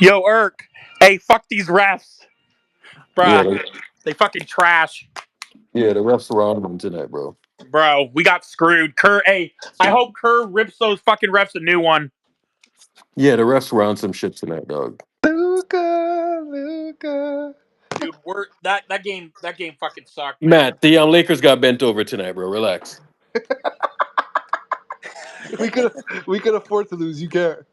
Yo, Irk. Hey, fuck these refs, Yeah, bruh. They fucking trash, yeah, the refs were on them tonight, bro. bro. We got screwed. Kerr. Hey, I hope Kerr rips those fucking refs a new one, Yeah, the refs were on some shit tonight, dog. Luca, Luca. dude. That game fucking sucked, man. Matt, the Lakers got bent over tonight, bro. Relax. We could afford to lose. You care?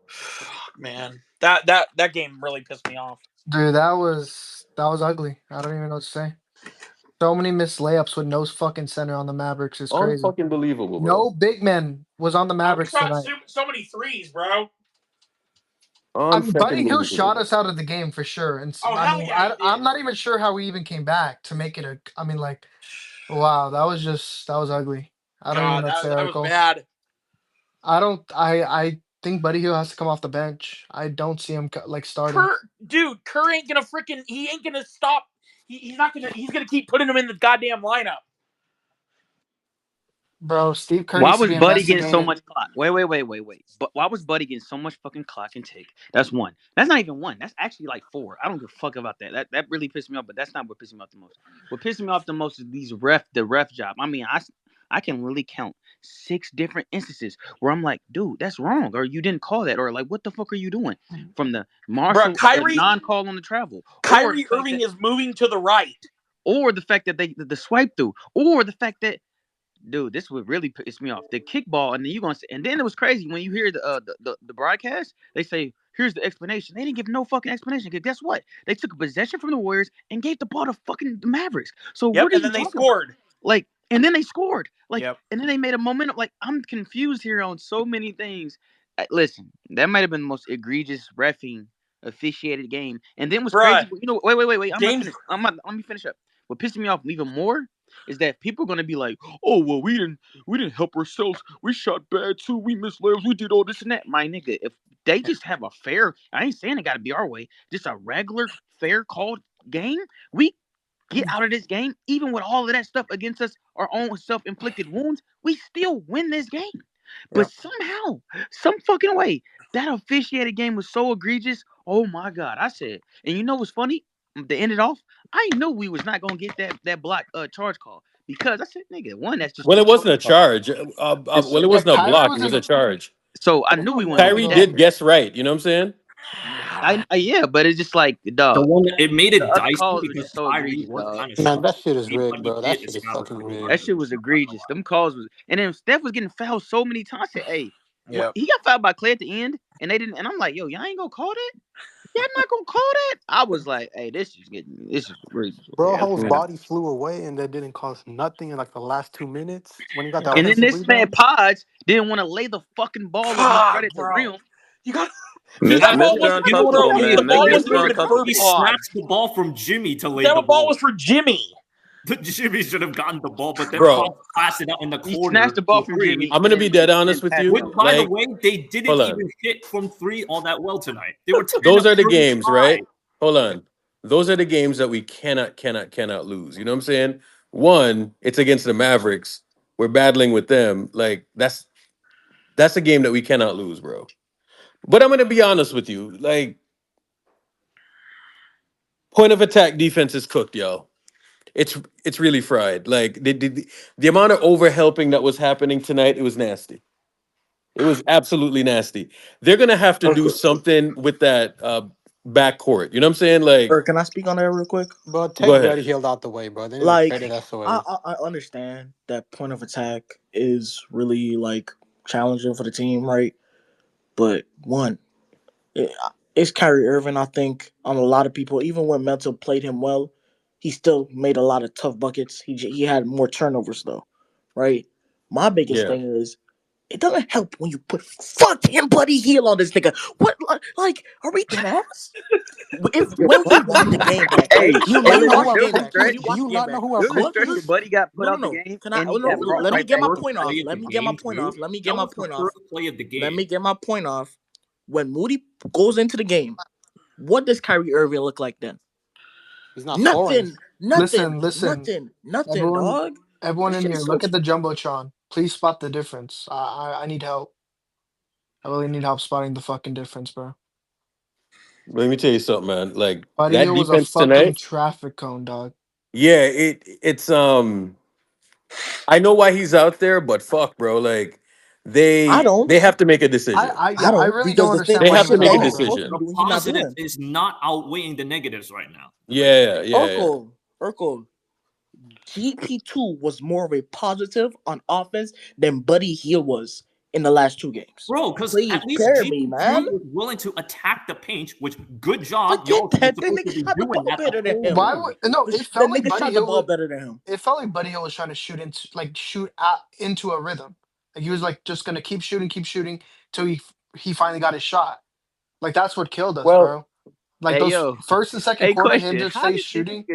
Fuck, man. That game really pissed me off. Dude, that was ugly. I don't even know what to say. So many missed layups with no fucking center on the Mavericks is crazy. Unfucking believable, No bro. big man was on the We Mavericks shot tonight. so many threes, bro. I mean, Unfucking Buddy Hill believable, shot bro. us out of the game for sure. And Oh I hell mean, yeah, he I'm did. not even sure how we even came back to make it a. I mean, like, wow, that was ugly. I don't even God, know what to say, that was Oracle. bad. I don't. I think Buddy Hill has to come off the bench. I don't see him like starting. Kerr ain't gonna freaking. He ain't gonna stop. He's not gonna. He's gonna keep putting him in the goddamn lineup. Bro, Steve Kerr Why needs to was be Buddy getting so investigated. much clock? Wait. But why was Buddy getting so much fucking clock and take? That's one. That's not even one. That's actually like four. I don't give a fuck about that. That really pissed me off. But that's not what pissed me off the most. What pissed me off the most is the ref job. I mean, I can really count 6 different instances where I'm like, dude, that's wrong, or you didn't call that, or like, what the fuck are you doing? From the Bro, Marshall non-call on the travel, or the Kyrie fact Irving that, is moving to the right. or the fact that the swipe through, or the fact that dude, this would really piss me off. The kickball, and then you gonna say, and then it was crazy when you hear the broadcast. They say, "Here's the explanation." They didn't give no fucking explanation. Cause guess what? They took a possession from the Warriors and gave the ball to fucking the Mavericks. So Yep, what are and you then they talking about? scored. Like, and then they scored. Like, Yep, and then they made a momentum. Like, I'm confused here on so many things. Listen, that might have been the most egregious refing officiated game. And then what's bruh. crazy? You know, wait. I'm not James, finished. Let me finish up. What pissed me off even more is that people are gonna be like, "Oh well, we didn't help ourselves. We shot bad too. We missed layups. We did all this and that." My nigga, if they just have a fair, I ain't saying it got to be our way, just a regular fair called game, we get out of this game. Even with all of that stuff against us, our own self inflicted wounds, we still win this game. But yep. somehow, some fucking way, that officiated game was so egregious. Oh my god! I said, and you know what's funny? To end it off, I knew we was not gonna get that block charge call because I said, nigga, one that's just Well, too it close wasn't a to call. charge. It's Well, it Yeah, wasn't a Kyrie block. It was was a in. charge. so I It was knew a we weren't gonna wall get Kyrie that. though. did guess right. You know what I'm saying? Yeah, but it's just like The dog. one it made The it other dicey calls were because just so Kyrie egregious, was dog. kind of Man, that shocked. shit is What rigged, he bro. That did shit is is kind of fucking cool rigged. That violation. shit was I'm not gonna egregious. Them calls was, and then Steph was getting fouled so many times. I said, "Hey, what?" Yep. He got fouled by Clay at the end, and they didn't. And I'm like, "Yo, y'all ain't gonna call that? Y'all not gonna call that?" I was like, "Hey, this is egregious." Bro, Yeah, whose man. body flew away and that didn't cost nothing in like the last 2 minutes when he got the And then offensive this man rebound. Podge didn't want to lay the fucking ball up, much right Fuck, at the bro. rim. You got, dude. That ball Well, wasn't you even know what for. it The is? ball He, wasn't even for he Pod. snatched the ball from Jimmy to lay the That ball ball. was for Jimmy. Jimmy should have gotten the ball, but then Bro, Pop passed it out in the He snatched corner the ball for from three. Jimmy I'm gonna be dead honest and with passed it Which, you. out. by the Like, way, they didn't hold on. even hit from three all that well tonight. They were 10 Those of are the games, 35. right? Hold on. Those are the games that we cannot lose. You know what I'm saying? One, it's against the Mavericks. We're battling with them. Like that's a game that we cannot lose, bro. But I'm gonna be honest with you. Like, point of attack defense is cooked, yo. It's really fried. Like the amount of overhelping that was happening tonight, it was nasty. It was absolutely nasty. They're gonna have to do Okay. something with that backcourt. You know what I'm saying? Like, Or can I speak on that real quick? Bro, go take ahead. Buddy Hield out the way, bro. They need to trade Like, it us I, away. I I understand that point of attack is really like challenging for the team, right? But one, it, it's Kyrie Irving. I think a lot of people, even when Mental played him well, he still made a lot of tough buckets. He had more turnovers though, right? My biggest Yeah. thing is it doesn't help when you put fucking Buddy Heel on this nigga. What like are we dead ass? If when we watch the game back, right? Hey, Do you When not you listen, know who watch our the there was game a back, when stretch. you do watch you the game not know back, who our There was a coach stretch where is? Buddy got put no, no, out the no. game, Can I? and Oh he no. got That was brought Let me right the get back my first in. point off. play of Let the me get my game, point dude. off. Let me That get my was the point off. first play of the Let game. me get my point off. When Moody goes into the game, what does Kyrie Irving look like then? He's not scoring. Nothing. Nothing. Listen. Nothing. Nothing, Everyone, dog. everyone This in shit here, is so. look at the jumbotron. Please spot the difference. I need help. I really need help spotting the fucking difference, bro. Let me tell you something, man. Like Buddy that Hield was a defense fucking tonight. traffic cone, dog. Yeah, it's I know why he's out there, but fuck, bro. Like I don't. they have to make a decision. I I don't really because don't the thing, understand They the why he have to was shit make that a out he's there. supposed to decision. be The doing, he's not positive doing. is not outweighing the negatives right now. Yeah. Urkel, GP2 was more of a positive on offense than Buddy Hield was in the last 2 games. Bro, because Please at least spare me, man. GP2 was willing to attack the paint, which good job. Forget Y'all were that. That supposed to nigga be shot the doing ball that the better than whole him. Why game. would no? It The felt like nigga Buddy shot the Hield ball was. better than him. It felt like Buddy Hill was trying to shoot into shoot out into a rhythm. Like he was like just gonna keep shooting till he finally got his shot. Like that's what killed us, Well, bro. Like Hey those yo, first and second hey quarter, him question: just stay shooting.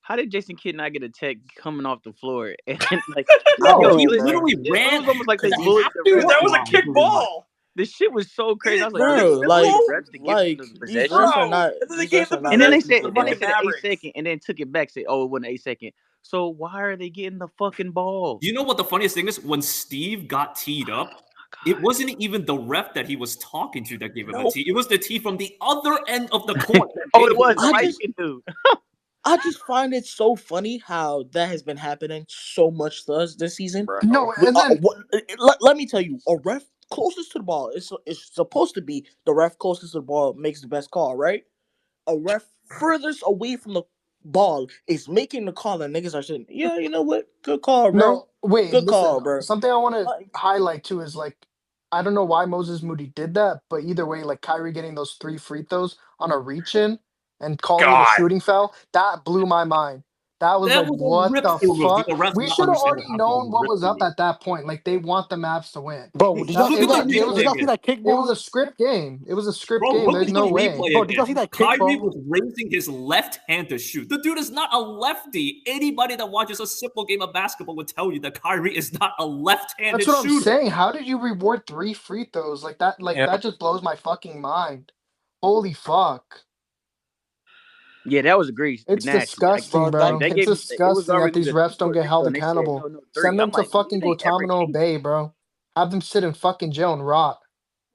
How did Jason Kidd not get a tech coming off the floor? And like, Bro, yo, he Yo, listen, bro. literally it ran was almost like they because he bullied had the Dude, refs to that in was this a line game. kick pretty much. ball. This shit was so crazy. I was like, It yo, was they a Bro, slip bullied like, the move. refs to get them like the these possession. refs are Bro, not. and then they These gave refs the are not And then letting possession to people the they do fucking that. said an 8 second, Mavericks. and then took it back. Say, oh, it wasn't 8 second. So why are they getting the fucking ball? You know what the funniest thing is? When Steve got teed up, it God. wasn't even the ref that he was talking to that gave him the Nope. tee. It was the tee from the other end of the court that Oh, gave it him was the the I light tee. just, skinned dude. I just find it so funny how that has been happening so much to us this season. Bro. No, and then Let me tell you, a ref closest to the ball is supposed to be the ref closest to the ball makes the best call, right? A ref furthest away from the ball is making the call, and niggas are saying, "Yeah, you know what? Good call, bro. no, wait, Good listen. call, bro." Something I want to Like, highlight too is like I don't know why Moses Moody did that, but either way, like Kyrie getting those three free throws on a reach in and calling it a God. shooting foul, that blew my mind. That was That like, was a what rip the through move. fuck? The refs We not should have understanding already how to do known what rip was up through. at that point. Like they want the Mavs to win. Bro, did y'all Look see at the that? It was replay Did y'all see again. that it was kickball? a script game. It was a script Bro, game. look There's at the no way. replay Bro, did y'all see again. that Kyrie kickball? was raising his left hand to shoot. The dude is not a lefty. Anybody that watches a simple game of basketball would tell you that Kyrie is not a That's left-handed what I'm shooter. saying. How did you reward three free throws like that? Like Yeah. that just blows my fucking mind. Holy fuck. Yeah, that was It's nasty. disgusting, Bro, Like that bro. they It's gave him. It was disgusting that already these the refs two don't point get ratio, held and they said accountable. no three. Send them I'm to like, when fucking did they ever Guantanamo change that? Bay, bro. Have them sit in fucking jail and rot.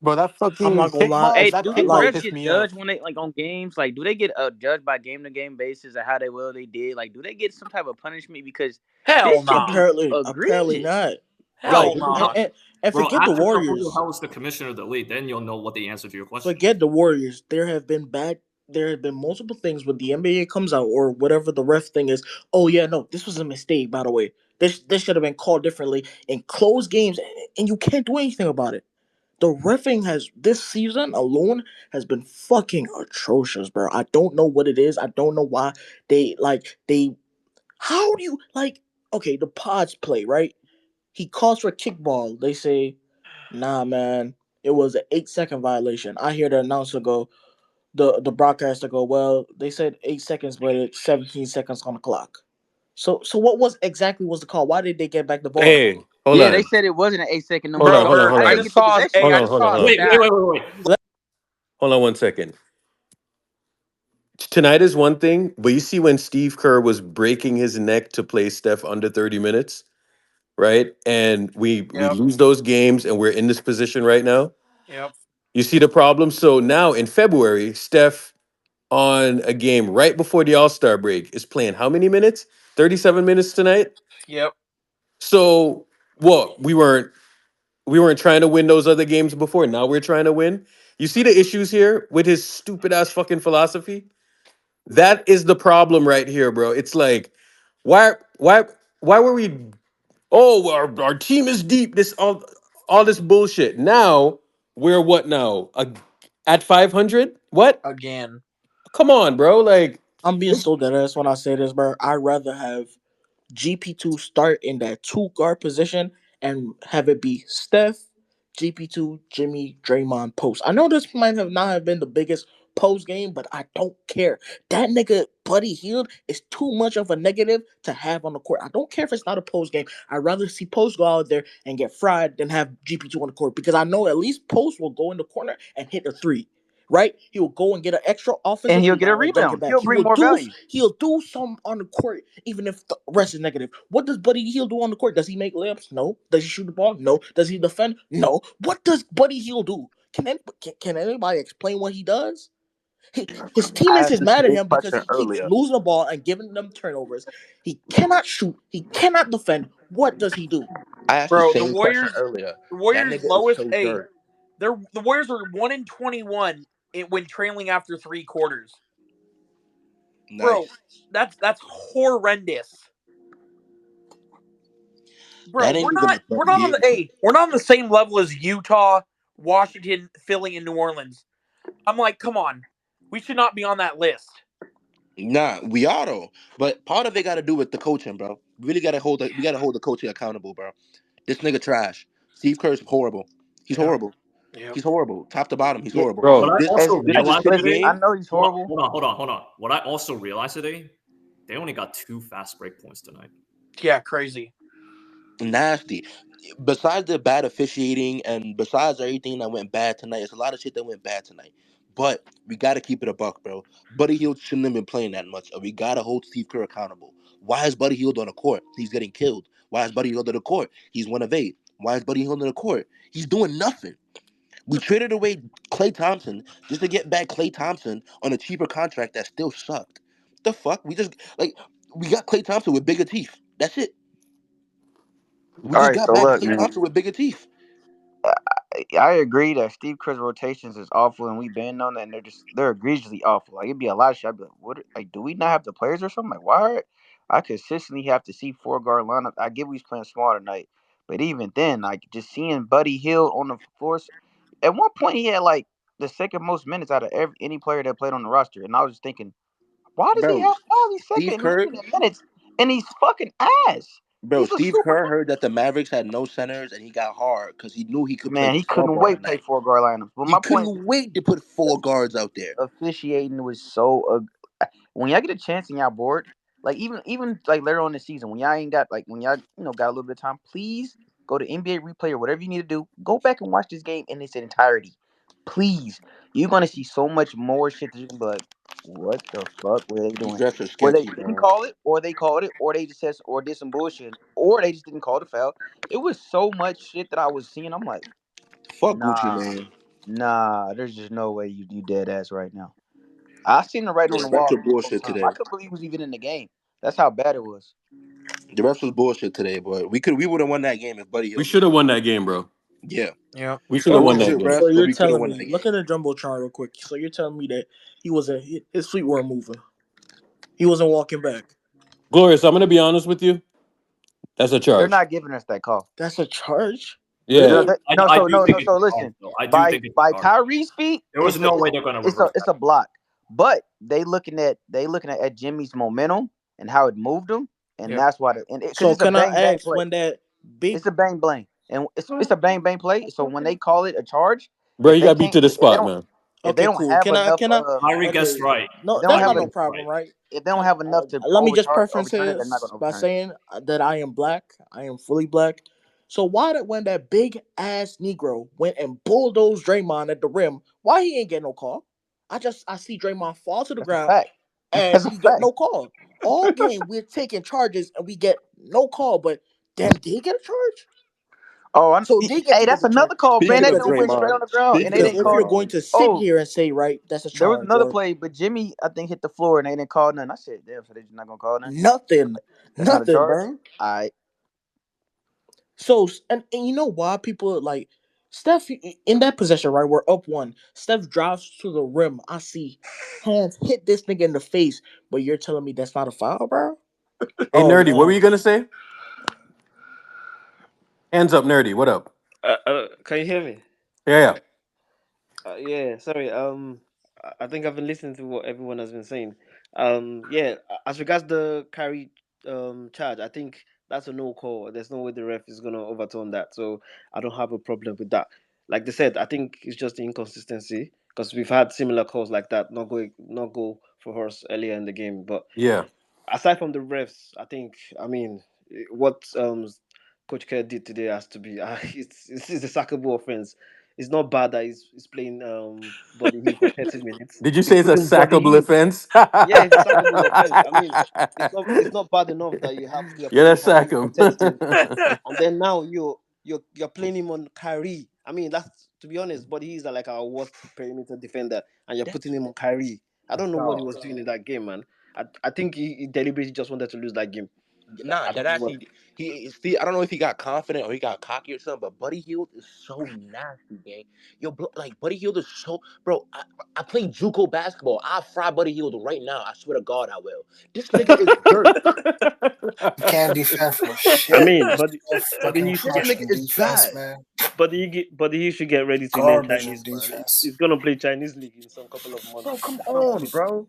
bro, that I'm fucking not gonna lie. kickball, Hey, that do these kickball Like, refs pissed get me off. judged when they like on games? Like, do they get judged by game to game basis of how they well they did? Like, do they get some type of punishment because Hell this should nah. be apparently egregious? not. Bro, Hell Like, who the and, nah. hell, and, and bro, forget the ask yourself who the Warriors. hell is the commissioner of the league. Then you'll know what the answer to your question is. Forget the Warriors. There have been multiple things when the NBA comes out or whatever the ref thing is. Oh yeah, no, this was a mistake. By the way, this should have been called differently in closed games, and you can't do anything about it. The refing has this season alone has been fucking atrocious, bro. I don't know what it is. I don't know why they. How do you like? Okay, the pods play right. He calls for a kickball. They say, "Nah, man, it was an 8 second violation." I hear the announcer go, the broadcaster go, "Well, they said 8 seconds, but it's 17 seconds on the clock." So what was exactly was the call? Why did they get back the ball? Hey, hold Yeah, they on, said it wasn't an 8 second no hold more. on, Bro, So hold on, hold how did I they on, just get the saw possession? hey, hold I on, just hold on, saw a hold on, stat. Wait. hold on 1 second. Tonight is one thing, but you see when Steve Kerr was breaking his neck to play Steph under 30 minutes, right? And we Yep. lose those games and we're in this position right now. Yep. You see the problem? So now in February, Steph on a game right before the All-Star break is playing how many minutes? 37 minutes tonight. Yep. So what? We weren't trying to win those other games before. Now we're trying to win. You see the issues here with his stupid ass fucking philosophy? That is the problem right here, bro. It's like, why were we? Oh, our team is deep. This all this bullshit. Now we're what now? At 500? What? Again. Come on, bro. Like I'm being this. so dead ass when I say this, bro. I'd rather have GP2 start in that two guard position and have it be Steph, GP2, Jimmy, Draymond post. I know this might have not have been the biggest post game, but I don't care. That nigga Buddy Hield is too much of a negative to have on the court. I don't care if it's not a post game. I'd rather see Post go out there and get fried than have GP2 on the court because I know at least Post will go in the corner and hit a three. right? He will go and get an extra And offensive he'll get a rebound and dunk it rebound. back. He'll bring more value. He'll do something on the court, even if the rest is negative. What does Buddy Hield do on the court? Does he make layups? No. Does he shoot the ball? No. Does he defend? No. What does Buddy Hield do? Can anybody explain what he does? His teammates is Asked the mad at same him because question he keeps earlier. losing the ball and giving them turnovers. He cannot shoot. He cannot defend. What does he do? I asked the Bro, same question earlier. the That Warriors nigga is lowest. so Hey, dirt. the Warriors are 1-21 when trailing after 3 quarters. Bro, Nice. that's horrendous. Bro, That ain't even a we're Buddy not on Hield. we're not on the same level as Utah, Washington, Philly, and New Orleans. I'm like, come on, we should not be on that list. Nah, we are though. But part of it got to do with the coaching, bro. We really we gotta hold the coaching accountable, bro. This nigga trash. Steve Kerr's horrible. He's Yeah, horrible. yeah. He's horrible. Top to bottom, he's Yeah, horrible. What Bro, I This also this is a realized shitty today. I game. know he's horrible. Hold on. What I also realized today, they only got 2 fast break points tonight. Yeah, crazy. Nasty. Besides the bad officiating and besides everything that went bad tonight, there's a lot of shit that went bad tonight. But we gotta keep it a buck, bro. Buddy Hield shouldn't have been playing that much. And we gotta hold Steve Kerr accountable. Why is Buddy Hield on the court? He's getting killed. Why is Buddy Hield on the court? He's 1 of 8. Why is Buddy Hield on the court? He's doing nothing. We traded away Klay Thompson just to get back Klay Thompson on a cheaper contract that still sucked. The fuck? We got Klay Thompson with bigger teeth. That's it. We All just right, got so back look, Klay man. Thompson with bigger teeth. I agree that Steve Kerr's rotations is awful, and we've been on that, and they're egregiously awful. Like it'd be a lot of shit. I'd be like, what? Like, do we not have the players or something? Like, why? I consistently have to see 4 guard lineup. I get he's playing small tonight, but even then, like just seeing Buddy Hield on the floor. At one point, he had like the second most minutes out of any player that played on the roster, and I was just thinking, why does he Bro, have all these Steve second Kerr, minutes and he's fucking ass? bro, He's a Steve super Kerr heard that the Mavericks had no centers and he got hard because he knew he could play man. He small couldn't ball wait to play tonight. 4 guard lineups. But He my point couldn't wait to put 4 guards out there. officiating was so. When y'all get a chance and y'all bored, like even like later on in the season, when y'all ain't got like when y'all got a little bit of time, please go to NBA replay or whatever you need to do. Go back and watch this game in its entirety, please. You're gonna see so much more shit that you can be like, what the fuck were they These doing? refs are Where they sketchy, didn't bro. call it, or they called it, or they just said or did some bullshit, or they just didn't call the foul. It was so much shit that I was seeing. I'm like, Fuck Gucci, nah, man. nah. There's just no way you dead ass right now. I seen the writing The on the refs wall are the whole bullshit time. I today. couldn't believe he was even in the game. That's how bad it was. The refs was bullshit today, but we would have won that game if Buddy we Hield was should have playing. won that game, bro. Yeah. Yeah. We should have won that Bullshit game. So refs, but you're we could have telling won me, that look game. at the jumbotron real quick. So you're telling me that he wasn't his feet weren't moving. He wasn't walking back. Glorious, I'm gonna be honest with you. That's a They're charge. not giving us that call. That's a charge. Yeah. Really? I do think it's So a charge, listen, though. I do think it's a by charge. Kyrie's feet, There was no way they're gonna reverse it's that. a block. But they looking at Jimmy's momentum and how it moved him, and Yeah. that's why because So it's a can I bang bang ask play. when that big It's a bang bang, and it's a bang bang play. So when they call it a charge, Bro, you got beat to the spot, man. if they okay, don't cool. have enough Kyrie gets Okay, right. if no, they don't that's have not Kyrie no gets problem, right. right? if they don't have enough to Let me just preference overturn it, they're not this gonna by overturn it. saying that I am black. I am fully black. So why did when that big ass Negro went and bulldozed Draymond at the rim, why he ain't get no call? I see Draymond fall to the That's a ground fact. and That's a he get fact. no call. All game we're taking charges and we get no call, but then did he get a charge? Oh, So did he get hey, to get that's the charge? another call. Van Speaking of Exel went straight Draymond, on the ground, and they Because didn't if call. you're going to sit Oh, here and say right, that's a there was charge another or play, but Jimmy, I think, hit the floor, and they didn't call none. I said, damn, so they just not gonna call none. nothing, That's not a nothing, charge. bro. I So and you know why people like Steph in that possession, right? We're up one. Steph drives to the rim. I see hands hit this nigga in the face, but you're telling me that's not a foul, bro? Hey, Oh Nerdy, what were man. you gonna say? Hands up, Nerdy. What up? Can you hear me? Yeah, yeah. Yeah, sorry. I think I've been listening to what everyone has been saying. Yeah. As regards the carry charge, I think that's a no call. There's no way the ref is gonna overturn that. So I don't have a problem with that. Like they said, I think it's just the inconsistency because we've had similar calls like that, not go for us earlier in the game. But Yeah. aside from the refs, I mean, what Coach Kerr did today has to be it's a sackable offense. it's not bad that he's playing Body Hill for 30 minutes. Did you He's say it's a putting Body sackable Hill. offense? Yeah, it's a sackable offense. I mean, it's not bad enough that you're Yeah, putting let's Body sack Hill for him. 30 minutes, and then now you're playing him on Kyrie. I mean, that's, to be honest, Body Hill is like our worst perimeter defender, and you're putting him on Kyrie. I don't know what he No, was doing in that game, man. I think he deliberately just wanted to lose that game. nah, I that don't know what. actually he see. I don't know if he got confident or he got cocky or something, but Buddy Hield is so nasty, gang. Yo, like Buddy Hield is so, bro. I play JUCO basketball. I'll fry Buddy Hield right now. I swear to God, I will. This nigga is dirt. He can't defend for I shit. mean, He's but so but fucking he should This get trash nigga in is defense, bad. man. but he should get ready to learn Garbage in Chinese, man. He's defense. gonna play Chinese league in some couple of Bro, months. come on, bro.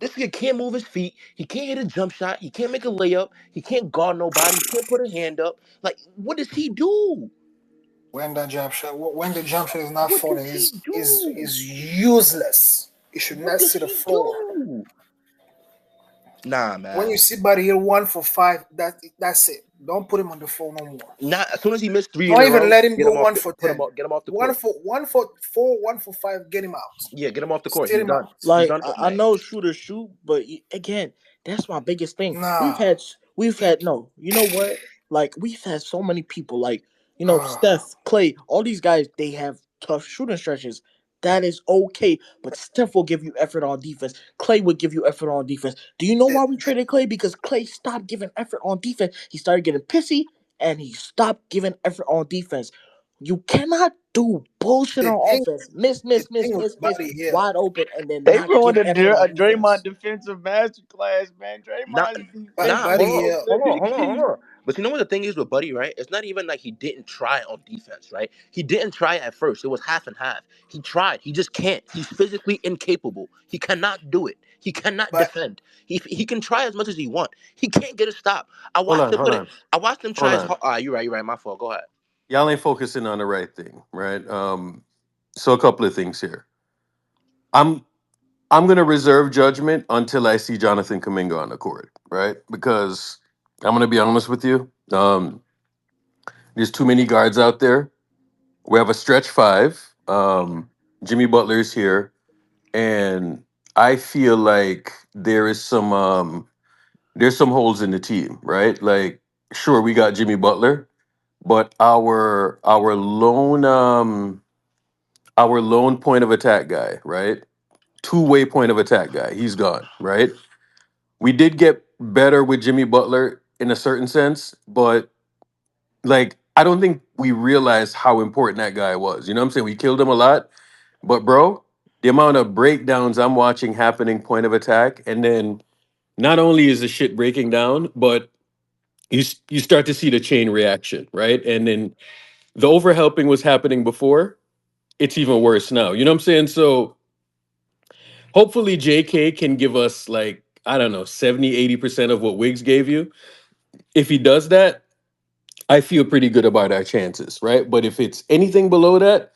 This nigga can't move his feet. He can't hit a jump shot. He can't make a layup. He can't guard nobody. He can't put a hand up. Like, what does he do? When the jump shot, when the jump shot is not What does falling, he do? is useless. He should What not does see the he floor. do? Nah, When you man. see Buddy Hill 1 for 5, that's it. Don't put him on the floor no more. Not as soon as he missed three in Don't a even row, let him get go him off one the for put him ten. off, get him off the One court. for 1 for 4, 1 for 5. Get him out. Yeah, get him off the court. Sit He's him done. out. He's Like done for I tonight. know shooters shoot, but again, that's my biggest thing. Nah. We've had no. You know what? Like we've had so many people. Like Uh, Steph, Clay, all these guys. They have tough shooting stretches. That is okay, but Steph will give you effort on defense. Clay would give you effort on defense. Do you know the, why we traded Clay? Because Clay stopped giving effort on defense. He started getting pissy, and he stopped giving effort on defense. You cannot do bullshit the on thing, offense. Miss, the miss, miss, thing with miss, miss, Buddy Hill, wide open, and then They not ruined give effort A on Draymond defense. defensive masterclass, man. Not, Draymond's but nah. defensive Hold Buddy on, Hill, hold on, ability. hold on, hold on. But you know what the thing is with Buddy, right? It's not even like he didn't try on defense, right? He didn't try at first. It was half and half. He tried. He just can't. He's physically incapable. He cannot do it. He cannot but defend. He can try as much as he want. He can't get a stop. I Hold watched on, him hold put it. on, I watched him hold try his. on. You're right. You're right. My fault. Go ahead. Y'all ain't focusing on the right thing, right? So a couple of things here. I'm I'm gonna reserve judgment until I see Jonathan Kaminga on the court, right? Because I'm gonna be honest with you. There's too many guards out there. We have a stretch five. Jimmy Butler's here, and I feel like there's some holes in the team, right? Like, sure, we got Jimmy Butler, but our lone point of attack guy, right? Two-way point of attack guy, he's gone, right? We did get better with Jimmy Butler in a certain sense, but like I don't think we realized how important that guy was. You know what I'm saying? We killed him a lot, but bro, the amount of breakdowns I'm watching happening point of attack, and then not only is the shit breaking down, but you start to see the chain reaction, right? And then the overhelping was happening before. It's even worse now. You know what I'm saying? So hopefully JK can give us like, I don't know, 70, 80% of what Wiggs gave you. If he does that, I feel pretty good about our chances, right? But if it's anything below that,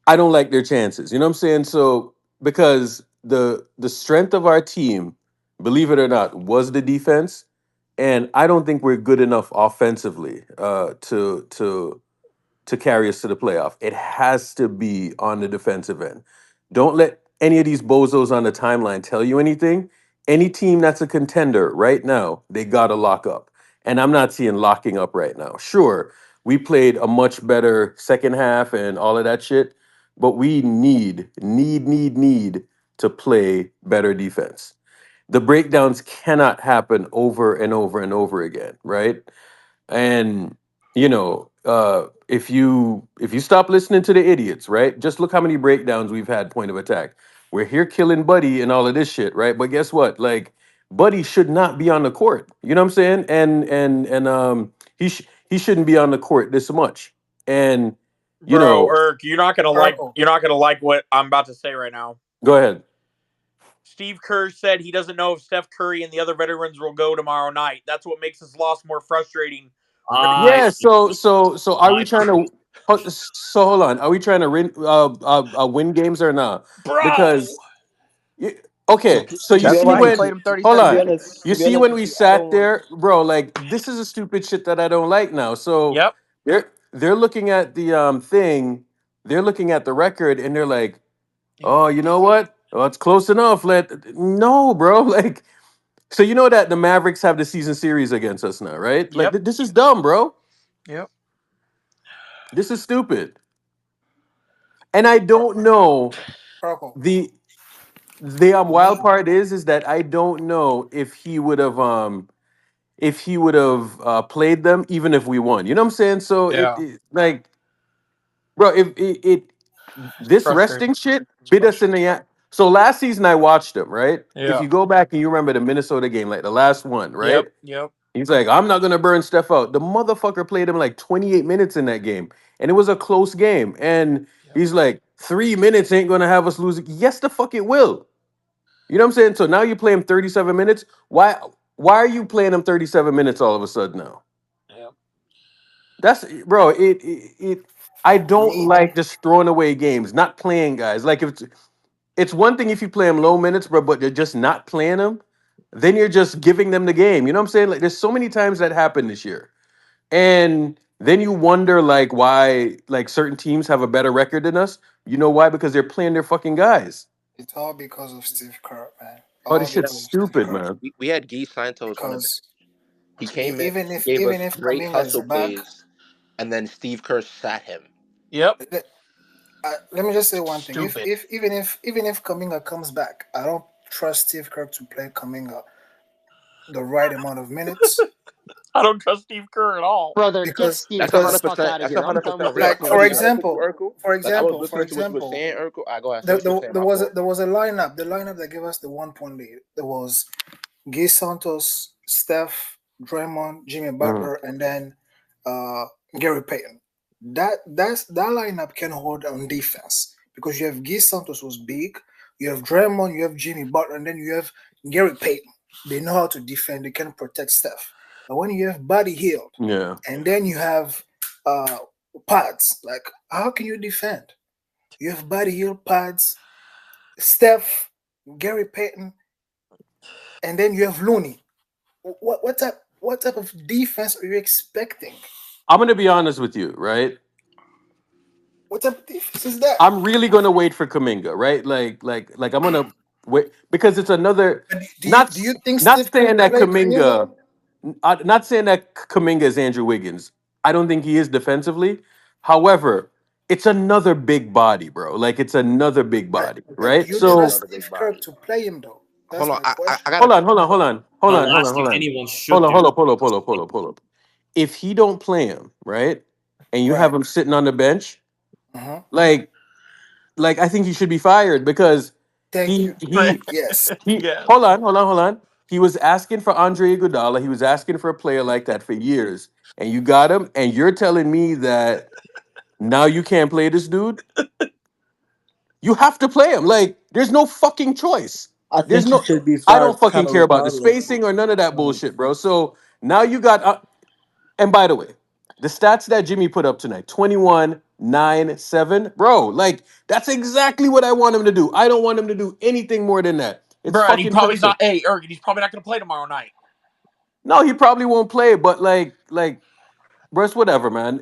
I don't like their chances. You know what I'm saying? So because the strength of our team, believe it or not, was the defense, and I don't think we're good enough offensively to carry us to the playoff. It has to be on the defensive end. Don't let any of these bozos on the timeline tell you anything. Any team that's a contender right now, they got to lock up. And I'm not seeing locking up right now. Sure, we played a much better second half and all of that shit, but we need to play better defense. The breakdowns cannot happen over and over and over again, right? And if you stop listening to the idiots, right? Just look how many breakdowns we've had point of attack. We're here killing Buddy and all of this shit, right? But guess what? Like Buddy should not be on the court. You know what I'm saying? And he shouldn't be on the court this much. And you Bro, know, Irk, Urkel. you're not gonna like what I'm about to say right now. go ahead. Steve Kerr said he doesn't know if Steph Curry and the other veterans will go tomorrow night. That's what makes this loss more frustrating. We're gonna get Yeah. I So are we I trying to? So hold on. Are we trying to win games or not? bro. Because okay, so To you be That's see why he honest, played when him 30 hold to seconds. be on, honest, you to be see honest when with we you, I don't sat want. there, bro. Like this is a stupid shit that I don't like now. So Yep. there, they're looking at the thing, they're looking at the record, and they're like, Yeah. oh, you know what? Oh, it's close enough. No, bro. Like, so you know that the Mavericks have the season series against us now, right? Like, Yep. this is dumb, bro. Yep. This is stupid. And I don't know Purple. the wild Me, part is that I don't know if he would have played them even if we won. You know what I'm saying? So Yeah. like, bro, if it this Frustrating. resting shit It's bit us in frustrating. the so last season I watched him, right? If Yeah. you go back and you remember the Minnesota game, like the last one, Yep. right? Yep. He's like, I'm not gonna burn Steph out. The motherfucker played him like 28 minutes in that game, and it was a close game. And Yep. he's like, 3 minutes ain't gonna have us losing. Yes, the fuck it will. You know what I'm saying? So now you play him 37 minutes. Why are you playing him 37 minutes all of a sudden now? Yep. That's bro. It I don't me, like just throwing away games, not playing guys. Like if it's one thing if you play them low minutes, bro, but you're just not playing them, then you're just giving them the game. You know what I'm saying? Like there's so many times that happened this year. And then you wonder like why like certain teams have a better record than us. You know why? Because they're playing their fucking guys. it's all because of Steve Kerr, man. Oh, All this shit's because of Steve stupid, Kerr. man. We had Guy Santos on the bench. Because He came in, even he if gave even us if great Kaminga is hustle back, plays, and then Steve Kerr sat him. Yep. let me just say one thing. If Stupid. if even if Kaminga comes back, I don't trust Steve Kerr to play Kaminga the right amount of minutes I don't trust Steve Kerr at all. Brother, get because Steve That's a Kerr the hundred because fuck percent. out of That's a here. I'm hundred done percent with real. this like I'm gonna for dude, be man. honest with you, example, Urkel. Like I was listening to what you were saying, Urkel. I go ahead. Finish what you're saying. My fault. there was a lineup. The lineup that gave us the 1 point lead. There was Gay Santos, Steph, Draymond, Jimmy Mhm. Butler, and then uh, Gary Payton. That lineup can hold on defense because you have Gay Santos who's big, you have Draymond, you have Jimmy Butler, and then you have Gary Payton. They know how to defend. They can protect Steph. But when you have Buddy Hield, Yeah. and then you have uh, pads, like how can you defend? You have Buddy Hield pads, Steph, Gary Payton, and then you have Looney. What type of defense are you expecting? I'm gonna be honest with you, right? What type of defense is that? I'm really gonna wait for Kaminga, right? Like I'm gonna wait because it's another not Do you think not Steve Kerr saying will that play Kaminga? Not saying that Kaminga is Andrew Wiggins. I don't think he is defensively. However, it's another big body, bro. Like it's another big body, But do right? you It is So trust another Steve big Kerr body. to play him though? Hold That's on. my I question. got a. The last thing hold on. anyone should do. If he don't play him, right, and you Right. have him sitting on the bench, Uh-huh. like I think he should be fired because Thank he you. he Yes. he Yes. hold on. He was asking for Andre Iguodala. He was asking for a player like that for years, and you got him. And you're telling me that now you can't play this dude? You have to play him. Like there's no fucking choice. I There's think he no. should be I don't fired fucking kind of care about the regardless. spacing or none of that Um, bullshit, bro. So now you got. And by the way, the stats that Jimmy put up tonight 21, 9, 7. Bro, like, that's exactly what I want him to do. I don't want him to do anything more than that. It's Bro, and he fucking probably's not. perfect. Hey, Ergen, he's probably not going to play tomorrow night. No, he probably won't play, but bro, it's whatever, man.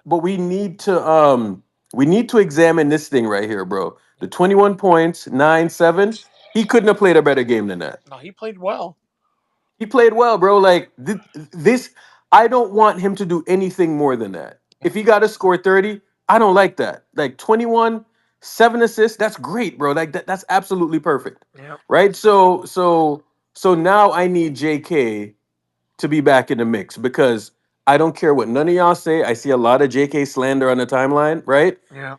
But we need to examine this thing right here, bro. The 21 points, 9, 7. He couldn't have played a better game than that. No, he played well. He played well, bro. Like this, I don't want him to do anything more than that. If he got to score 30, I don't like that. Like 21, 7 assists, that's great, bro. Like that's absolutely perfect. Yeah. Right? So now I need JK to be back in the mix because I don't care what none of y'all say. I see a lot of JK slander on the timeline, right? Yeah.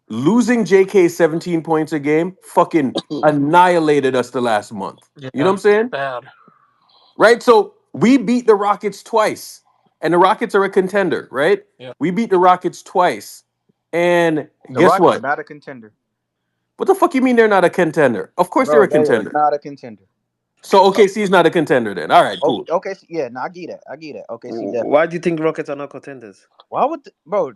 Losing JK 17 points a game fucking annihilated us the last month. You know what Yeah. I'm saying? Bad. Right? So we beat the Rockets twice, and the Rockets are a contender, right? Yeah. We beat the Rockets twice, and The guess Rockets are what? not a contender, What the fuck you mean they're not a contender? Of course they're bro. a They are contender. not a contender. So OKC is not a contender then. All right, Oh, cool. okay, yeah, no, I get it. I get it. Okay, Why do you think Rockets are not contenders? why would bro?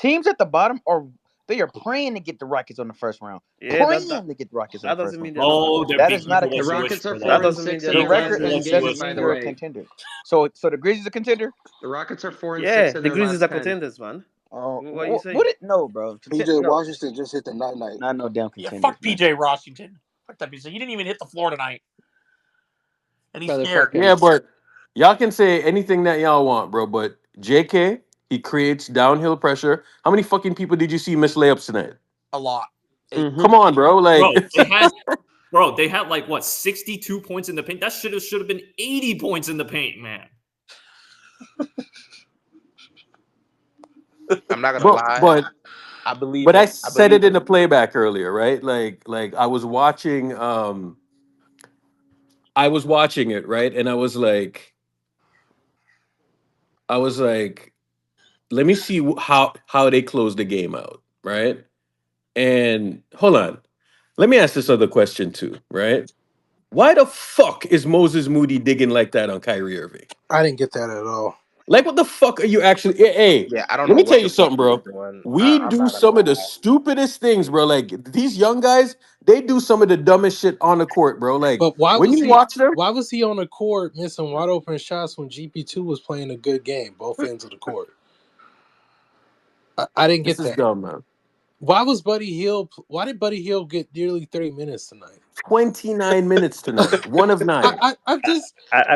Teams at the bottom are They are praying to get the Rockets on the first round. Yeah, Praying to get the Rockets on the that first doesn't round. mean they're not gonna Oh, win. they're That being is not a equal The as contender. wish Rockets are for That four that. and doesn't mean six they're in The the not gonna record win. regular Equal as season. doesn't wish By mean the you're a for way, contender. So the Grizzlies a contender? the Rockets are 4 and 6 in Yeah, the their Grizzlies last are 10. contenders, man. What are you What saying? it? No, bro. PJ No, Washington just hit the night night. not no damn Yeah, contenders, fuck man. PJ Washington. Fuck that piece. He didn't even hit the floor tonight, and he's scared. Motherfucking Yeah, but y'all can say anything that y'all want, bro. But JK, he creates downhill pressure. How many fucking people did you see miss layups tonight? A lot. hmm Come on, bro. Like, They had like what 62 points in the paint. That should have been 80 points in the paint, man. I'm not gonna but lie. but I believe but I it. I said believe it in it. the playback earlier, right? Like I was watching it, right? And I was like, let me see how they close the game out, right? And hold on. Let me ask this other question too, right? Why the fuck is Moses Moody digging like that on Kyrie Irving? I didn't get that at all. Like, what the fuck are you actually? Hey, Yeah, I don't let know me tell what you the fuck something, he was bro. doing. We I'm do not gonna some of the lie. stupidest things, bro. Like these young guys, they do some of the dumbest shit on the court, bro. Like But why when was you he? watch them, Why was he on the court missing wide open shots when GP2 was playing a good game, both ends of the court? I didn't this get is that. dumb, man. Why was Buddy Hill? Why did Buddy Hill get nearly 30 minutes tonight? 29 minutes tonight, one of nine. I'm just,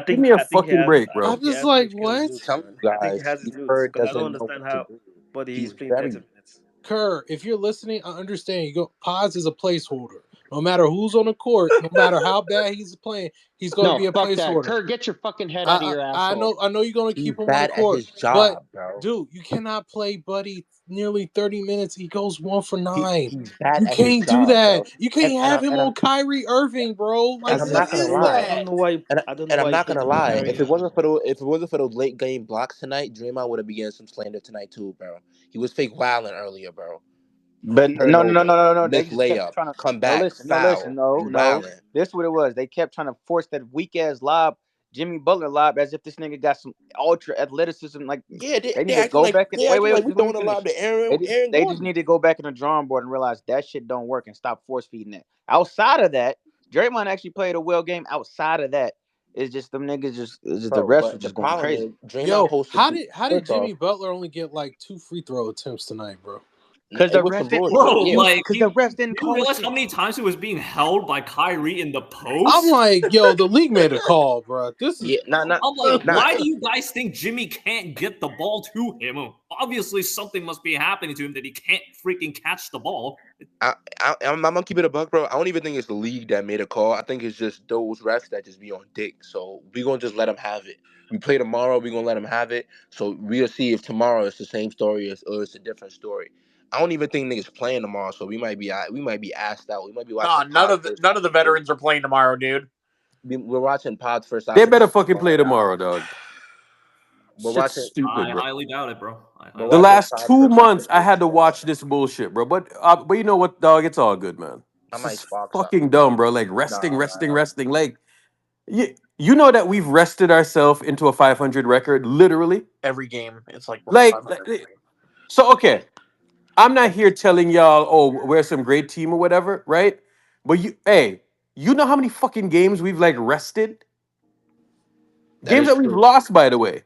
Give me a I think fucking break, I bro. I'm think he just has like, his skills what? loose, Tell man. you I think he guys, has his Steve loose Kerr because I don't doesn't know understand what to how do. Buddy He's he's playing 30 very minutes. Kerr, if you're listening, I understand. You go. Paz is a placeholder. No matter who's on the court, no matter how bad he's playing, he's going to No, be a fuck that. placeholder. Kerr, get your fucking head out of your I asshole. know. I know you're going to he's keep him on the bad at court, his but job, bro. dude, you cannot play Buddy nearly 30 minutes. He goes 1 for 9. He's bad You at his can't do job, that. bro. You can't And have him on Kyrie Irving, bro. Like, and I'm what not gonna is lie. I don't that? know why. And I don't know and I'm why he not put gonna him on lie. Kyrie Irving. If it wasn't for those late game blocks tonight, Draymond would have began some slander tonight too, bro. He was fake wilding earlier, bro. But Turnover, no. They missed just kept layup, trying to. come No, back, listen, no, listen, foul. no, You no. wilding. This is what it was. They kept trying to force that weak ass lob, Jimmy Butler lob, as if this nigga got some ultra athleticism. Like Yeah, they need they to acting go like back and wait, we let me throwing a finish. lob to Aaron They just Gordon. need to go back in the drawing board and realize that shit don't work and stop force feeding that. Outside of that, Draymond actually played a well game. Outside of that, it's just them niggas it's just the Bro, rest was but the just going problem crazy. is Draymond Yo, supposed to how be did first off, Jimmy Butler only get like 2 free throw attempts tonight, bro? Cause it the was some refs didn't bullshit. Bro, you like because the refs didn't do you call realize how shit. many times he was being held by Kyrie in the I'm post? like, yo, the league made a call, bro. This is Yeah, I'm like, not why do you guys think Jimmy can't get the ball to him? Obviously, something must be happening to him that he can't freaking catch the ball. I'm gonna keep it a buck, bro. I don't even think it's the league that made a call. I think it's just those refs that just be on dick. So we gonna just let them have it. We play tomorrow. We gonna let them have it. So we'll see if tomorrow it's the same story or it's a different story. I don't even think niggas playing tomorrow, so we might be asked out. We might be watching Nah, Pod first none of the opportunity. veterans are playing tomorrow, dude. We're watching Pod's first They better opportunity fucking play tomorrow. tomorrow, dog. We're Shit's watching. stupid, I bro. highly doubt it, bro. I We're The highly doubt watching it. last Pod's two first months, I opportunity had to tomorrow. watch this bullshit, bro. But you know what, dog? It's all good, man. I This might is spark something. fucking dumb, bro. Like Nah, resting. Like you know that we've rested ourselves into a 500 record, literally. Every game, it's like we're Like, 500. so okay. I'm not here telling y'all, oh, we're some great team or whatever, right? But you know how many fucking games we've like rested? that Games is that we've true. lost, by the way.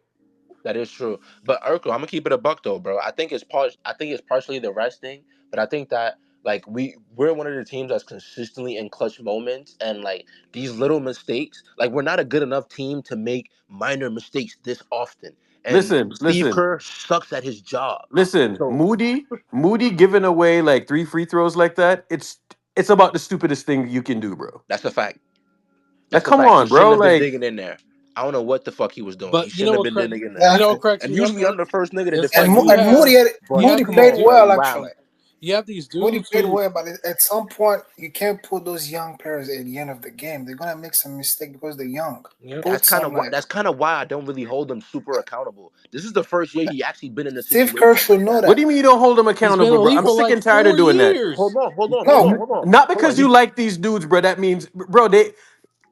That is true. But Urkel, I'm gonna keep it a buck though, bro. I think it's partially the resting, but I think that like we're one of the teams that's consistently in clutch moments and like these little mistakes, like we're not a good enough team to make minor mistakes this often. And Listen, Steve listen, Kerr sucks at his job. listen. So Moody giving away like 3 free throws like that. It's about the stupidest thing you can do, bro. that's a fact. Like, That's a come fact. He on, shouldn't bro. have been Like, digging in there. I don't know what the fuck he was doing. He But you shouldn't know have what, been Craig? digging in there. You know, What, And Craig. and You have usually I'm the first nigga to is defend you Moody. have But you have come these on, dudes. bro, you wildin'. You have these Dudes dudes who who but at some point you can't put those young players at the end of the game. They're gonna make some mistake because they're young. Yep. That's kind of why I don't really hold him super accountable. This is the first year he actually been in a Steve Kerr situation should like know that. what that. do you mean you don't hold them He's been in accountable, the bro? league I'm for sick like and tired of doing that. years. Hold on. Not because you like these dudes, bro. That means, bro,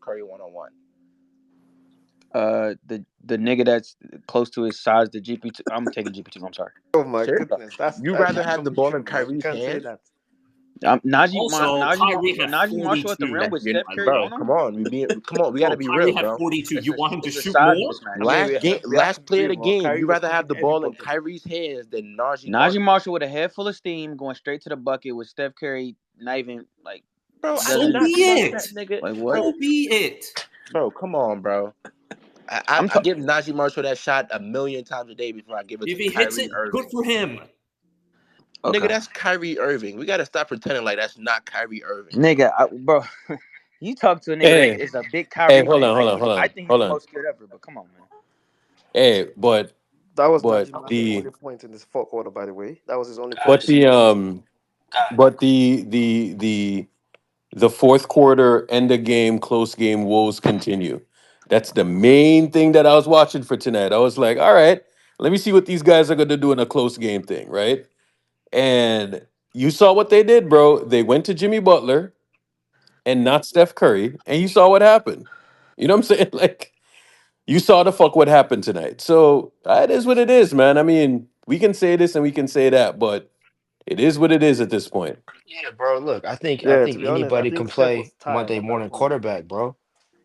Curry 1-on-1. The nigga that's close to his size, the GP2. I'm taking GP2. I'm sorry. Oh my Serious? goodness, You that's rather that have can't the be ball in true, man. You Kyrie's can't say hands? that. Also, Kyrie But had Najee Marshall at the 42. rim with Steph Curry Bro, on him. come on, come on, we gotta Bro, be Kyrie real, had bro. 42. You want him to It's a shoot size more? mismatch. I mean, Last we have to play be of the real. game, you Kyrie was rather have taking the every ball in bucket. Kyrie's hands than Najee Najee Marshall. Marshall with a head full of steam going straight to the bucket with Steph Curry not even like Bro, I do So not be doesn't trust it. that nigga. like what? Bro, So be it. bro, come on, bro. I'm I talking. give Najee Marshall that shot a million times a day before I give it If to he hits Kyrie it, good Irving. for him. Nigga, Okay, that's Kyrie Irving. We gotta stop pretending like that's not Kyrie Irving, bro. nigga, bro. You talk to a nigga that Hey, is a big hey, Kyrie hold fan. on, hold on, hold I on, think he's hold the on. most skilled ever. But come on, man. Hey, That was but Najee Marshall's the only point in this fourth quarter, by the way. That was his only point but in the the game. but the fourth quarter end of game close game woes continue. That's the main thing that I was watching for tonight. I was like, all right, let me see what these guys are going to do in a close game thing, right? And you saw what they did, bro. They went to Jimmy Butler and not Steph Curry, and you saw what happened. You know what I'm saying? Like you saw the fuck what happened tonight. So it is what it is, man. I mean, we can say this and we can say that, but it is what it is at this point. Yeah, bro. Look, I Yeah, to think be honest, I anybody can think Steph was play tired Monday at that morning point. quarterback, bro.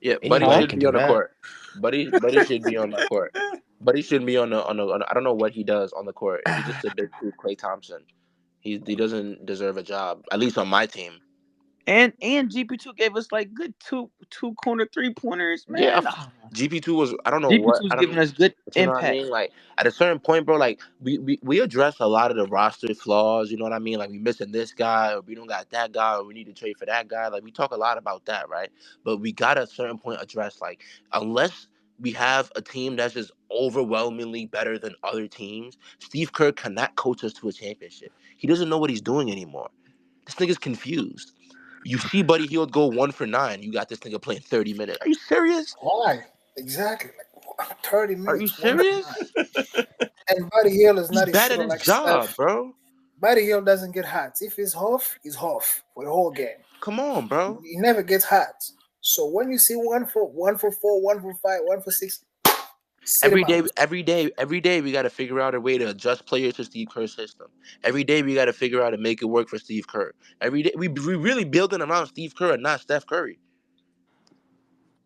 Yeah, Buddy Anybody Huh? should can be do on the that. court. Buddy should be on that court. Buddy shouldn't be on the I don't know what he does on the court. He's just a big Clay Thompson. He doesn't deserve a job, at least on my team. And GP2 gave us like good two corner 3 pointers, Yeah, man. GP2 was I don't know what GP2 is I don't giving us good but you know what I impact. mean. Like at a certain point, bro, like we address a lot of the roster flaws. You know what I mean? Like we missing this guy, or we don't got that guy, or we need to trade for that guy. Like we talk a lot about that, right? But we got at a certain point address like unless we have a team that's just overwhelmingly better than other teams, Steve Kerr cannot coach us to a championship. He doesn't know what he's doing anymore. This nigga's confused. You see Buddy Hield go 1 for 9. You got this nigga playing 30 minutes. Are you serious? Why? Exactly. Like 30 Are you minutes, 1 for 9. serious? And Buddy Hill is He's not a bad at shooter his like job, Steph. bro. Buddy Hill doesn't get hot. If he's off for the whole game. Come on, bro. He never gets hot. So when you see 1 for 4, 1 for 5, 1 for 6, sit him out. Every day, we got to figure out a way to adjust players to Steve Kerr's system. Every day, we got to figure out to make it work for Steve Kerr. Every day, we really building around Steve Kerr and not Steph Curry.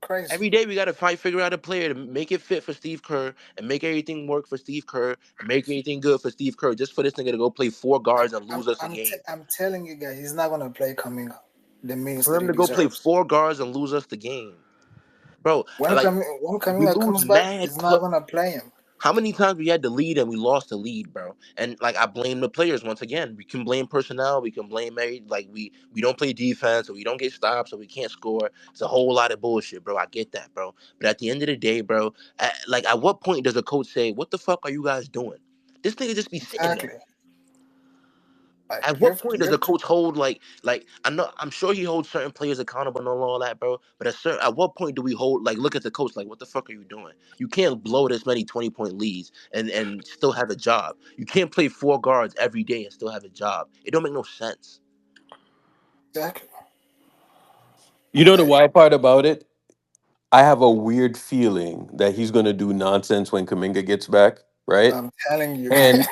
Crazy. Every day, we got to figure out a player to make it fit for Steve Kerr and make everything work for Steve Kerr and make everything good for Steve Kerr. Just for this nigga to go play 4 guards and lose us a game. I'm telling you guys, he's not gonna play coming up the minutes For that him he to go play deserves. 4 guards and lose us the game, bro. Like When we Kaminga lose comes back, mad. he's not gonna play him. How many times we had the lead and we lost the lead, bro? And like I blame the players once again. We can blame personnel. We can blame we don't play defense or we don't get stops or we can't score. It's a whole lot of bullshit, bro. I get that, bro. But at the end of the day, bro, at what point does a coach say, "What the fuck are you guys doing?" This nigga just be sitting there. Exactly. Like At what point does a coach hold I know I'm sure he holds certain players accountable and all that, bro. But at what point do we hold look at the coach like what the fuck are you doing? You can't blow this many 20-point leads and still have a job. You can't play 4 guards every day and still have a job. It don't make no sense. exactly. You know the Like, wild part about it? I have a weird feeling that he's gonna do nonsense when Kaminga gets back, right? I'm telling you. And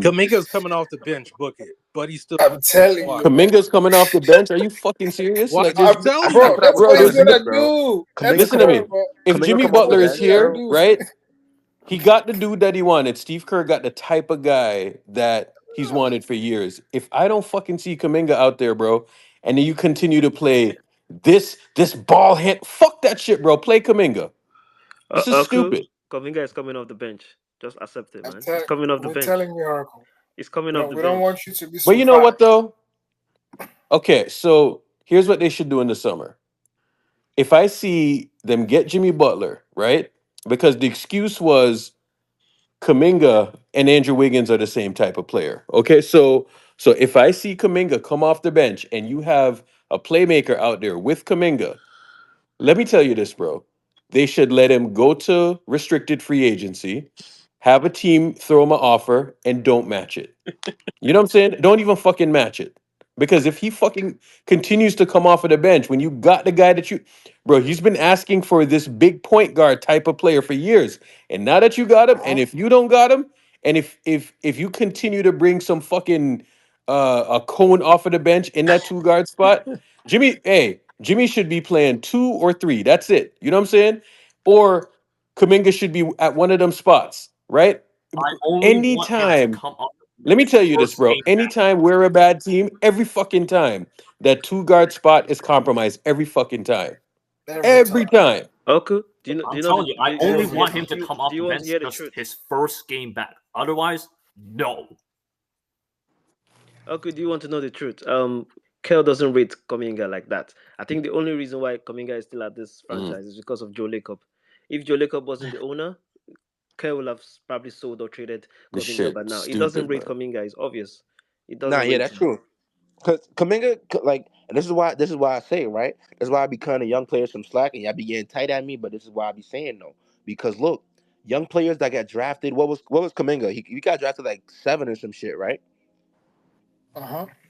Kaminga's coming off the bench. Book it, but he's still I'm on the telling squad. you, man. Kaminga's coming off the bench. Are you fucking serious? What Like, I'm there's telling That's Bro, you, what I that's was bro, what he's telling there's niggas, gonna bro. do. That's Kaminga listen come to off Kerr, me. bro. If Kaminga Jimmy come off That's the Butler what is he's bench, gonna here, bro. do. right? He got the dude that he wanted. Steve Kerr got the type of guy that he's wanted for years. If I don't fucking see Kaminga out there, bro, and then you continue to play this ball hit, fuck that shit, bro. Play Kaminga. This is Urkel, stupid. Kaminga is coming off the bench. Just accept it, I'm man. He's telling coming off the we're bench. telling you, Oracle. He's coming off the We don't bench. want you to be But you know what surprised. though? Okay, so here's what they should do in the summer. If I see them get Jimmy Butler, right? Because the excuse was Kaminga and Andrew Wiggins are the same type of player. Okay, so if I see Kaminga come off the bench and you have a playmaker out there with Kaminga, let me tell you this, bro. They should let him go to restricted free agency, have a team throw him an offer, and don't match it. You know what I'm saying? Don't even fucking match it. Because if he fucking continues to come off of the bench, when you got the guy that you, bro, he's been asking for this big point guard type of player for years. And now that you got him, and if you don't got him, and if you continue to bring some fucking a cone off of the bench in that two guard spot, Jimmy should be playing 2 or 3. That's it. You know what I'm saying? Or Kaminga should be at one of them spots, right? I only want him to Anytime. come off the Let me bench tell you this, first bro. game back. Anytime we're a bad team, every fucking time that two guard spot is compromised. Every fucking time. Every time. Okay. Do you know? Do I'm you know? telling you, I Do you only want to hear? want him to come off Do you the want to bench hear the just truth? his first game back. Otherwise, no. Okay. Do you want to know the truth? Kel doesn't rate Kaminga like that. I think the only reason why Kaminga is still at this franchise is because of Joe Lacob. If Joe Lacob wasn't the owner, Kel will have probably sold or traded This Kaminga by shit now. He doesn't stupid, rate man. Kaminga. It's obvious. He Nah, doesn't yeah, rate that's him. true. Cause Kaminga, like, and this is why I say, right? That's why I be cutting young players some slack, and y'all be getting tight at me. But this is why I be saying though, because look, young players that got drafted. What was Kaminga? He got drafted like 7 or some shit, right?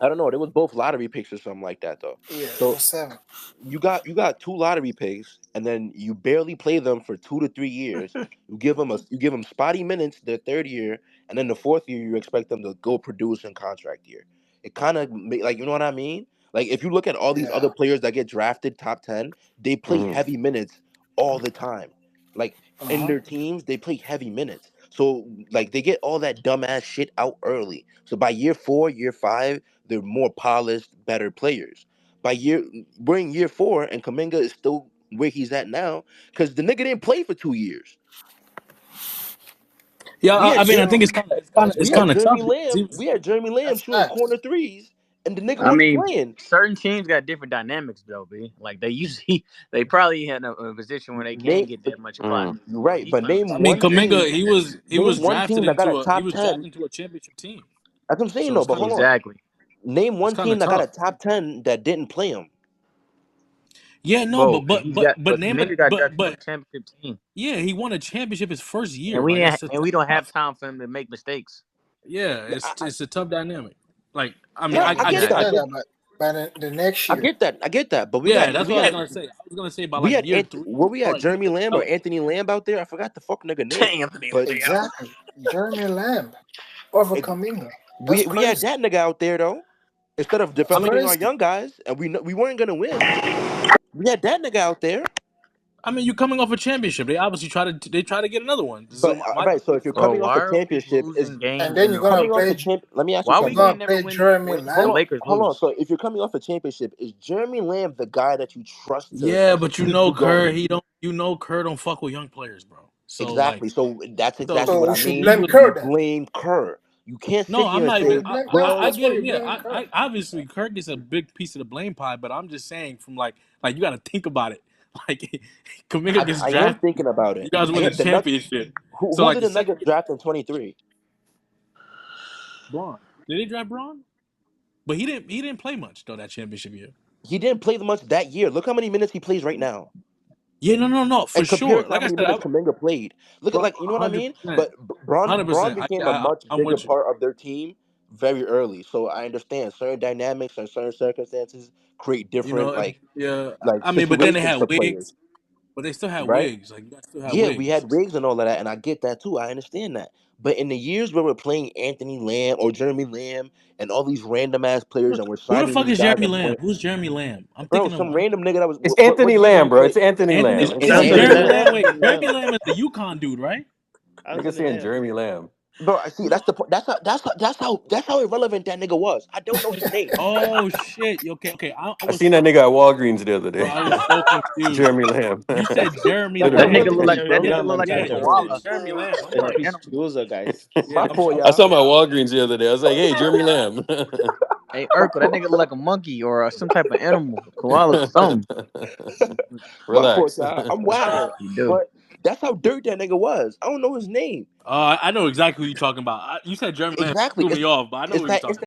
I don't know. There was both lottery picks or something like that though. Yeah, it So was 7. you got 2 lottery picks, and then you barely play them for 2 to 3 years. You give them spotty minutes the 3rd year, and then the 4th year you expect them to go produce in contract year. It kind of like, you know what I mean? Like if you look at all these Yeah. other players that get drafted top 10, they play Mhm. heavy minutes all the time. Like in their teams, they play heavy minutes. So like they get all that dumbass shit out early. So by year 4, year 5, they're more polished, better players. We're in year 4, and Kaminga is still where he's at now because the nigga didn't play for 2 years. Yeah, We I had mean, I Jer- think it's we had kind of tough Jeremy because Lamb. We had Jeremy Lamb That's shooting facts. corner threes, and the nigga I wasn't mean, playing. certain teams got different dynamics though, B. Like they usually they probably had a position where they can't Name, get that much clock. Mm. you're So right, he's but trying to I name mean, one Kaminga, team. he was Name one drafted team that got a into a he top was drafted 10. into a championship team. That's what I'm saying So though. But hold on, exactly. name it's one kind team of that got a tough. top 10 that didn't play him. Yeah, no, Bro, but name Kaminga it, got drafted to a but championship team, yeah, he won a championship his first and year. Like we don't have tough. time for him to make mistakes. Yeah, I, I, it's a tough dynamic. Like, I mean, yeah, Yeah, I I get I that. get I it. understand get that, but by the next I year, get that. I get that. But we Yeah, got that's we what I was had gonna say. I was gonna say by we like had year 3 where we or had like year Jeremy Lamb or 12. Anthony Lamb out there. I forgot the fuck nigga name. Anthony But Lamb. exactly. Jeremy Lamb over it, Kaminga. That's we had crazy. that nigga out there though. Instead of That's I mean, developing our crazy. young guys, and we weren't gonna win. We had that nigga out there. you're coming off a championship. They obviously try to get another one. But So my right, so if you're Bro, coming off why a are we championship, is losing And games then in you're the gonna coming off a play. champ. Let me ask you why You're we something. gonna can't never play win Jeremy when the Hold Lamb. on, Lakers hold on. lose? So if you're coming off a championship, is Jeremy Lamb the guy that you trust to Yeah, but keep you Kerr, going? he don't. Kerr don't fuck with young players, bro. So like, Exactly. So that's exactly so So what we I should mean. he blame was. Kerr You then. blame Kerr. You can't No, sit I'm here and not So say, we even. blame. I That's well, why get we it. Yeah, blame Kerr. obviously Kerr gets a big piece of the blame pie, but I'm just saying from like you got to think about it. Like, Kaminga gets I am drafted. thinking about You it. guys win the The Nuggets, championship. So who like did the the second Nuggets year, draft in 23? Braun. Did they draft Braun? But he didn't play much though that championship year. He didn't play much that year. Look how many minutes he plays right now. Yeah, no, for And compare sure. it to how Like I many said, minutes Kaminga played. Look at, like, you know what I hundred mean? percent, But Braun 100%. became a much I'm bigger with you. part of their team very early. So I understand certain dynamics and certain circumstances create You know, different yeah. like I mean, but then they situations had for Wigs, players, but they still had right? Wigs. Like you guys still had Yeah, we Wigs. had rigs and all of that, and I get that too. I understand that. But in the years where we're playing Anthony Lamb or Jeremy Lamb and all these random ass players, and we're Who the signing fuck these is guys Jeremy and Lamb? playing, Who's Jeremy Lamb? I'm bro, thinking some of random nigga that was It's what Anthony year did he Lamb, bro. play? It's Anthony Anthony. Lamb. Is, It's is Anthony Jeremy Anthony Lamb. Lamb? Wait, Anthony Jeremy Lamb. Lamb is the UConn dude, right? Nigga Anthony saying Lamb. Jeremy Lamb. Bro, I see. That's how irrelevant that nigga was. I don't know his name. Oh shit. Okay. I I was seen that nigga at Walgreens the other bro. day. I was so confused. Jeremy Lamb. You said Jeremy That Literally. Lamb. nigga What look is like Jeremy that nigga Lamb? look I'm like a trying Yeah, to you look said at koala this Jeremy Lamb. I'm or in an like, animal. disclosure, guys. yeah, My poor I y'all. saw him at Walgreens the other day. I was like, hey, Jeremy Lamb. Hey Urkel, that nigga look like a monkey or some type of animal, koala, something. My poor Relax. y'all. I'm wilding. You do. But that's how dirt that nigga was. I don't know his name. I know exactly who you're talking about. You said Jeremy Lamb Exactly. threw me off, but I know It's who you're that talking